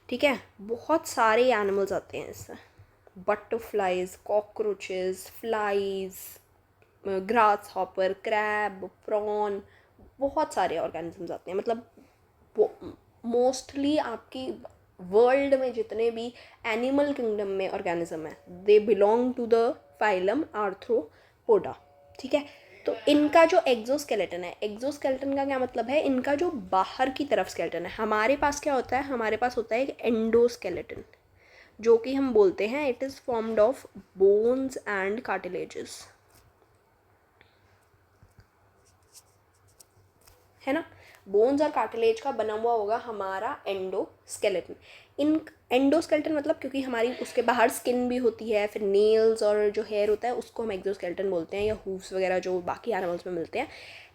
ठीक है, बहुत सारे एनिमल्स आते हैं इससे, butterflies, cockroaches, flies, grasshopper, crab, prawn, बहुत सारे ऑर्गेनिजम्स आते हैं। मतलब मोस्टली आपकी वर्ल्ड में जितने भी एनिमल किंगडम में ऑर्गेनिज्म है, they belong to the phylum arthropoda, ठीक है। तो इनका जो एक्सोस्केलेटन है, एक्सोस्केलेटन का क्या मतलब है, इनका जो बाहर की तरफ स्केलेटन है। हमारे पास क्या होता है, हमारे पास होता है एक एंडोस्केलेटन, जो कि हम बोलते हैं it is formed of bones and cartilages, है ना। बोन्स और कार्टिलेज का बना हुआ होगा हमारा एंडोस्केलेटन। इन एंडोस्केलेटन मतलब क्योंकि हमारी उसके बाहर स्किन भी होती है, फिर नेल्स और जो हेयर होता है उसको हम एक्सोस्केलेटन बोलते हैं, या हूव्स वगैरह जो बाकी एनिमल्स में मिलते हैं।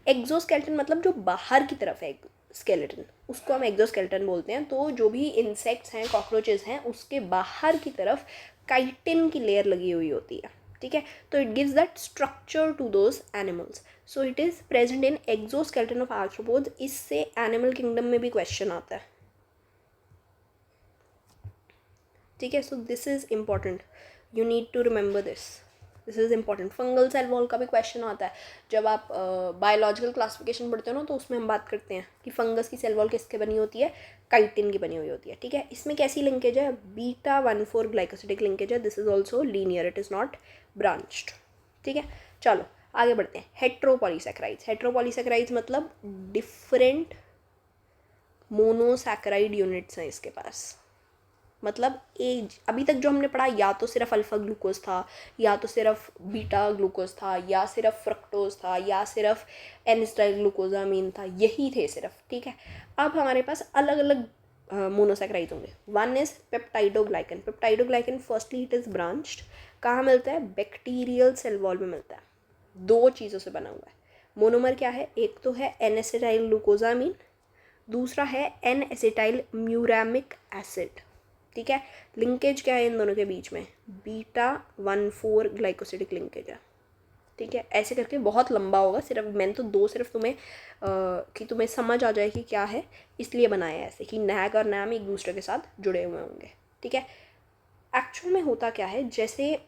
एक्सोस्केलेटन मतलब जो बाहर की तरफ है स्केलेटन, उसको हम एक्सोस्केलेटन बोलते हैं। तो जो भी इंसेक्ट्स हैं, कॉकरोचेस हैं, उसके बाहर की तरफ काइटिन की लेयर लगी हुई होती है, ठीक है। तो it gives that structure to those animals. So it is present in exoskeleton of arthropods. इससे एनिमल किंगडम में भी क्वेश्चन आता है, ठीक है। So this is important, you need to remember this is important. Fungal cell wall का भी क्वेश्चन आता है जब आप बायोलॉजिकल क्लासिफिकेशन पढ़ते हो ना, तो उसमें हम बात करते हैं कि फंगस की सेल वॉल किसके बनी होती है, काइटिन की बनी हुई होती है, ठीक है। इसमें कैसी लिंकेज है, β14 ग्लाइकोसिडिक लिंकेज है। This is also linear, it is not branched, ठीक है। चलो आगे बढ़ते हैं। हेट्रोपॉलीसैकेराइड्स, हेट्रोपॉलीसैकेराइड्स मतलब डिफरेंट मोनोसैकेराइड यूनिट्स हैं इसके पास। मतलब एज अभी तक जो हमने पढ़ा, या तो सिर्फ अल्फ़ा ग्लूकोज था, या तो सिर्फ बीटा ग्लूकोज था, या सिर्फ फ्रक्टोज था, या सिर्फ एनिस्टाइल ग्लूकोजामीन था, यही थे सिर्फ, ठीक है। अब हमारे पास अलग अलग मोनोसैकेराइड होंगे। One is peptidoglycan. Peptidoglycan firstly it is branched, कहाँ मिलता है, बैक्टीरियल सेल वॉल में मिलता है। दो चीज़ों से बना हुआ है। मोनोमर क्या है, एक तो है एन एसिटाइल ग्लूकोजामीन, दूसरा है एन एसिटाइल म्यूरामिक एसिड, ठीक है। लिंकेज क्या है इन दोनों के बीच में, β14 ग्लाइकोसिडिक लिंकेज है, ठीक है। ऐसे करके बहुत लंबा होगा, सिर्फ मैंने तो दो सिर्फ तुम्हें कि तुम्हें समझ आ जाए कि क्या है, इसलिए बनाया है ऐसे कि नैग और नैम एक दूसरे के साथ जुड़े हुए होंगे, ठीक है। एक्चुअल में होता क्या है, जैसे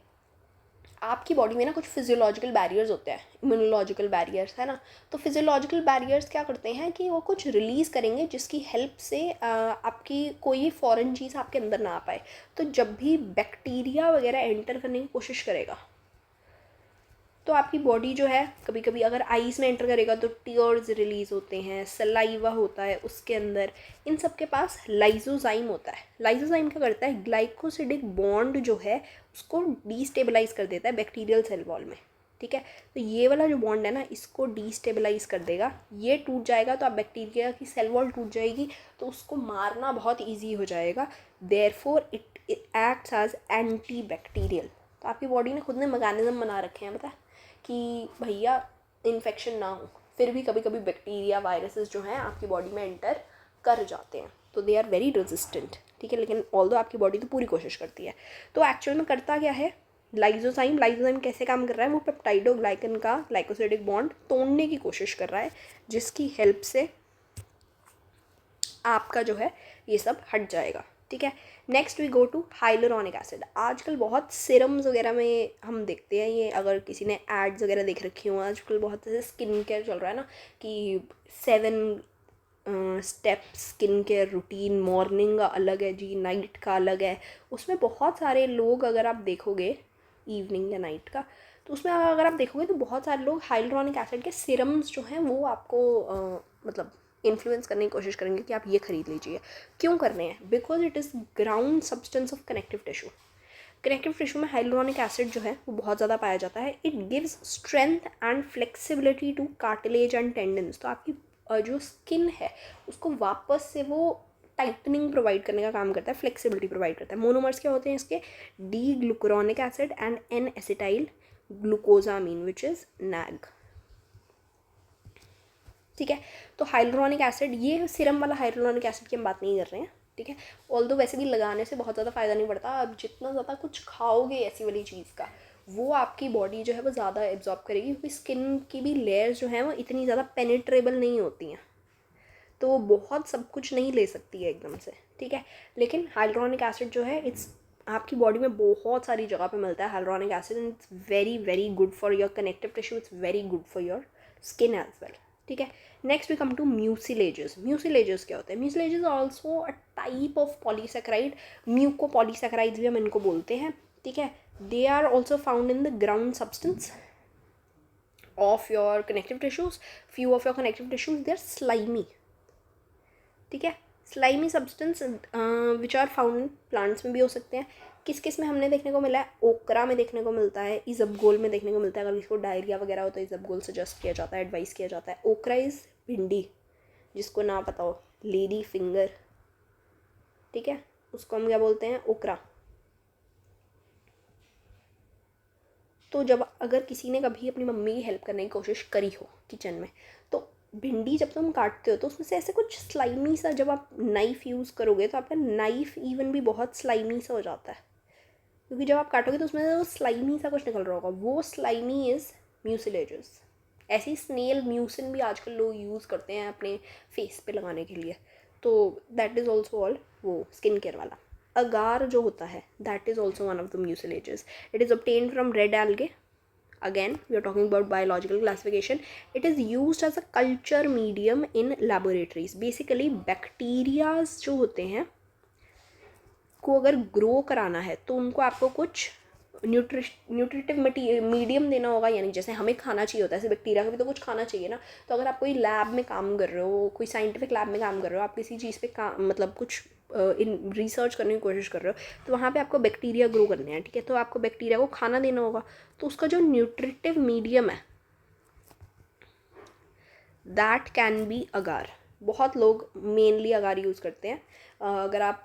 आपकी बॉडी में ना कुछ फिजियोलॉजिकल बैरियर्स होते हैं, इम्यूनोलॉजिकल बैरियर्स, है ना। तो फिजियोलॉजिकल बैरियर्स क्या करते हैं कि वो कुछ रिलीज़ करेंगे जिसकी हेल्प से आपकी कोई फॉरेन चीज़ आपके अंदर ना आ पाए। तो जब भी बैक्टीरिया वगैरह एंटर करने की कोशिश करेगा, तो आपकी बॉडी जो है, कभी कभी अगर आइज़ में एंटर करेगा तो टीयर्स रिलीज़ होते हैं, सलाइवा होता है उसके अंदर। इन सब के पास लाइजोजाइम होता है। लाइजोजाइम क्या करता है, ग्लाइकोसिडिक बॉन्ड जो है उसको डीस्टेबलाइज कर देता है बैक्टीरियल सेल वॉल में, ठीक है। तो ये वाला जो बॉन्ड है ना, इसको डीस्टेबलाइज कर देगा। ये टूट जाएगा तो आप बैक्टीरिया की सेल वॉल टूट जाएगी, तो उसको मारना बहुत ईजी हो जाएगा। Therefore it acts as antibacterial. तो आपकी बॉडी ने खुद ने मैकेनिज्म बना रखे हैं, पता है, कि भैया इन्फेक्शन ना हो। फिर भी कभी कभी बैक्टीरिया, वायरसेस जो हैं आपकी बॉडी में एंटर कर जाते हैं, तो दे आर वेरी रेजिस्टेंट, ठीक है। लेकिन ऑल्दो आपकी बॉडी तो पूरी कोशिश करती है। तो एक्चुअल में करता क्या है, लाइजोजाइम कैसे काम कर रहा है, वो पेप्टाइडोग्लाइकन का ग्लाइकोसिडिक बॉन्ड तोड़ने की कोशिश कर रहा है, जिसकी हेल्प से आपका जो है ये सब हट जाएगा, ठीक है। Next we go to hyaluronic acid. आजकल बहुत सिरम्स वगैरह में हम देखते हैं ये, अगर किसी ने एड्स वगैरह देख रखी हो, आजकल बहुत ऐसे स्किन केयर चल रहा है ना, कि 7 step skin care routine, morning का अलग है जी, नाइट का अलग है। उसमें बहुत सारे लोग, अगर आप देखोगे इवनिंग या नाइट का, तो उसमें अगर आप देखोगे तो बहुत सारे लोग हाइलुरोनिक एसिड के सिरम्स जो हैं वो आपको मतलब इन्फ्लुएंस करने की कोशिश करेंगे कि आप ये खरीद लीजिए। क्यों कर रहे हैं, because it is ground substance of connective tissue. Connective tissue में हाइलुरोनिक एसिड जो है वो बहुत ज़्यादा पाया जाता है। It gives strength and flexibility two cartilage and tendons. तो आपकी जो स्किन है उसको वापस से वो टाइटनिंग प्रोवाइड करने का काम करता है, फ्लेक्सिबिलिटी प्रोवाइड करता है। मोनोमर्स क्या होते हैं इसके, D glucuronic acid and N acetyl glucosamine which is NAG, ठीक है। तो हाइलुरोनिक एसिड, ये सिरम वाला हाइलुरोनिक एसिड की हम बात नहीं कर रहे हैं, ठीक है। ऑल्दो वैसे भी लगाने से बहुत ज़्यादा फ़ायदा नहीं पड़ता, आप जितना ज़्यादा कुछ खाओगे ऐसी वाली चीज़ का, वो आपकी बॉडी जो है वो ज़्यादा एब्जॉर्ब करेगी, क्योंकि स्किन की भी लेयर्स जो हैं वो इतनी ज़्यादा पेनिट्रेबल नहीं होती हैं, तो वो बहुत सब कुछ नहीं ले सकती है एकदम से, ठीक है। लेकिन हाइलुरोनिक एसिड जो है इट्स आपकी बॉडी में बहुत सारी जगह पे मिलता है hyaluronic acid, and it's very very good for your connective tissue, it's very good for your skin as well, ठीक है। Next we come to mucilages. Mucilages क्या होते हैं? Mucilages also a type of polysaccharide, mucopolysaccharides भी हम इनको बोलते हैं, ठीक है। They are also found in the ground substance of your connective tissues. Few of your connective tissues, they are slimy, ठीक है। Slimy substance which are found plants में भी हो सकते हैं। किस किस में हमने देखने को मिला है? ओकरा में देखने को मिलता है, इसबगोल में देखने को मिलता है। अगर किसी को डायरिया वगैरह हो तो इसबगोल सजेस्ट किया जाता है, एडवाइस किया जाता है। ओकरा इज़ भिंडी, जिसको ना पता हो, लेडी फिंगर, ठीक है, उसको हम क्या बोलते हैं? ओकरा। तो जब अगर किसी ने कभी अपनी मम्मी की हेल्प करने की कोशिश करी हो किचन में, तो भिंडी जब तुम काटते हो तो उसमें से ऐसे कुछ स्लाइमी सा, जब आप नाइफ़ यूज़ करोगे तो आपका नाइफ़ इवन भी बहुत स्लाइमी सा हो जाता है, क्योंकि जब आप काटोगे तो उसमें से वो स्लाइमी सा कुछ निकल रहा होगा, वो स्लाइमी इज़ म्यूसिलेजेस। ऐसे ही स्नेल म्यूसिन भी आजकल लोग यूज़ करते हैं अपने फेस पे लगाने के लिए, तो दैट इज़ ऑल्सो ऑल वो स्किन केयर वाला। अगार जो होता है that is also one of the mucilages. It is obtained from red algae. Again, we are talking about biological classification. It is used as a culture medium in laboratories. Basically bacterias जो होते हैं को अगर ग्रो कराना है तो उनको आपको कुछ न्यूट्रिटिव मीडियम देना होगा, यानी जैसे हमें खाना चाहिए होता है, ऐसे बैक्टीरिया को भी तो कुछ खाना चाहिए ना। तो अगर आप कोई लैब में काम कर रहे हो, कोई साइंटिफिक लैब में काम कर रहे हो, आप किसी चीज़ पे काम मतलब कुछ इन रिसर्च करने की कोशिश कर रहे हो, तो वहाँ पे आपको बैक्टीरिया ग्रो करने हैं, ठीक है। तो आपको बैक्टीरिया को खाना देना होगा, तो उसका जो न्यूट्रिटिव मीडियम है दैट कैन बी अगार। बहुत लोग मेनली अगार यूज़ करते हैं। अगर आप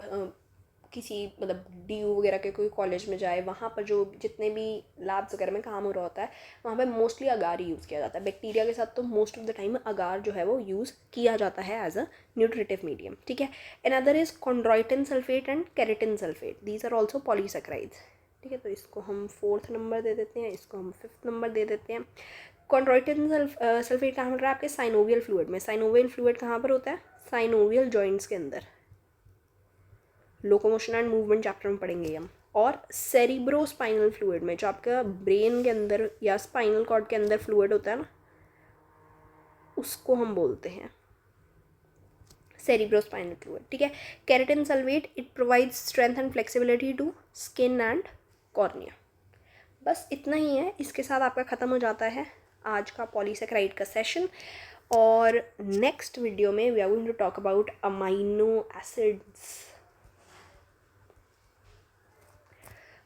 किसी मतलब DU वगैरह के कोई कॉलेज में जाए, वहाँ पर जो जितने भी लैब्स वगैरह में काम हो रहा होता है, वहाँ पे मोस्टली अगार ही यूज़ किया जाता है। बैक्टीरिया के साथ तो मोस्ट ऑफ द टाइम अगार जो है वो यूज़ किया जाता है एज अ न्यूट्रिटिव मीडियम, ठीक है। Another is chondroitin sulphate and keratin sulphate, these are also polysaccharides, ठीक है। तो इसको हम 4th नंबर दे देते हैं, इसको हम 5th नंबर दे देते हैं। कॉन्ड्रोइटिन सल्फेट कहाँ मिल रहा है? आपके साइनोवियल फ्लूइड में। साइनोवियल फ्लूइड कहाँ पर होता है? साइनोवियल जॉइंट्स के अंदर। लोकोमोशन एंड मूवमेंट चैप्टर में पढ़ेंगे हम। और सेरिब्रोस्पाइनल फ्लूइड में, जो आपका ब्रेन के अंदर या स्पाइनल कॉर्ड के अंदर फ्लूइड होता है ना, उसको हम बोलते हैं सेरिब्रोस्पाइनल फ्लूइड, ठीक है। Keratin sulphate, it provides strength and flexibility to skin and cornea. बस इतना ही है, इसके साथ आपका ख़त्म हो जाता है आज का पॉलीसेकेराइड का सेशन। और नेक्स्ट वीडियो में we are going to talk about amino acids.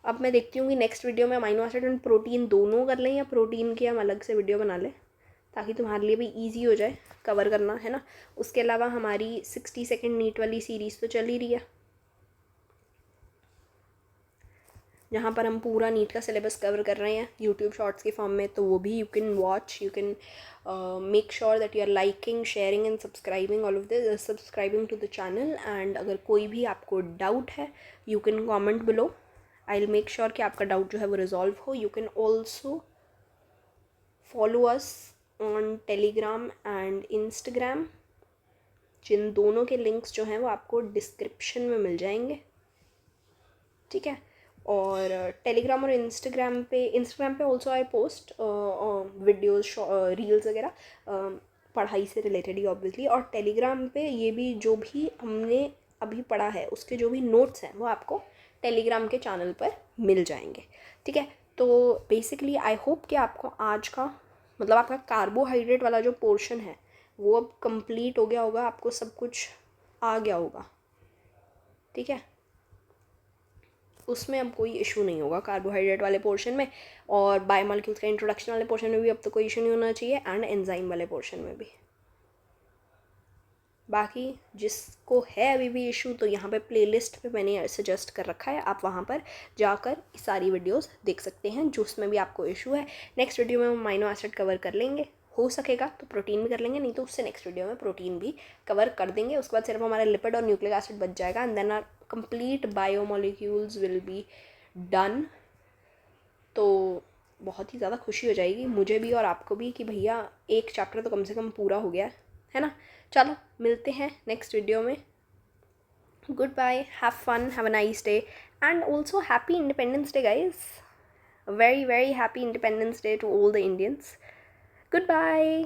अब मैं देखती हूँ कि नेक्स्ट वीडियो में अमाइनो एसिड एंड प्रोटीन दोनों कर लें, या प्रोटीन की हम अलग से वीडियो बना लें, ताकि तुम्हारे लिए भी ईजी हो जाए कवर करना, है ना। उसके अलावा हमारी 60 सेकेंड नीट वाली सीरीज़ तो चल ही रही है, जहाँ पर हम पूरा नीट का सिलेबस कवर कर रहे हैं यूट्यूब शॉर्ट्स के फॉर्म में। तो वो भी you can watch, you can make sure that you are liking, sharing and subscribing all of this, subscribing to the channel. And अगर कोई भी आपको डाउट है, you can comment below, I will make sure कि आपका डाउट जो है वो रिजॉल्व हो। You can also follow us on Telegram and Instagram, जिन दोनों के लिंक्स जो हैं वो आपको डिस्क्रिप्शन में मिल जाएंगे, ठीक है। और टेलीग्राम और इंस्टाग्राम पे also I post videos, reels वगैरह, पढ़ाई से रिलेटेड ही ऑब्वियसली। और टेलीग्राम पे ये भी जो भी हमने अभी पढ़ा है उसके जो भी नोट्स हैं वो आपको टेलीग्राम के चैनल पर मिल जाएंगे, ठीक है। तो बेसिकली आई होप कि आपको आज का मतलब आपका कार्बोहाइड्रेट वाला जो पोर्शन है वो अब कंप्लीट हो गया होगा, आपको सब कुछ आ गया होगा, ठीक है। उसमें अब कोई इशू नहीं होगा कार्बोहाइड्रेट वाले पोर्शन में, और बायोमॉलिक्यूल्स का इंट्रोडक्शन वाले पोर्शन में भी अब तो कोई इशू नहीं होना चाहिए, एंड एंजाइम वाले पोर्शन में भी। बाकी जिसको है अभी भी इशू, तो यहाँ पे प्लेलिस्ट पे मैंने सजेस्ट कर रखा है, आप वहाँ पर जाकर सारी वीडियोस देख सकते हैं जो उसमें भी आपको इशू है। नेक्स्ट वीडियो में हम अमाइनो एसिड कवर कर लेंगे। हो सकेगा तो प्रोटीन भी कर लेंगे, नहीं तो उससे नेक्स्ट वीडियो में प्रोटीन भी कवर कर देंगे। उसके बाद सिर्फ हमारा लिपिड और न्यूक्लिक एसिड बच जाएगा and then our complete biomolecules will be done. तो बहुत ही ज़्यादा खुशी हो जाएगी मुझे भी और आपको भी कि भैया एक चैप्टर तो कम से कम पूरा हो गया है ना। चलो मिलते हैं नेक्स्ट वीडियो में। Goodbye, have fun, have a nice day and also happy Independence Day guys. Very, very happy Independence Day to all the Indians. Goodbye.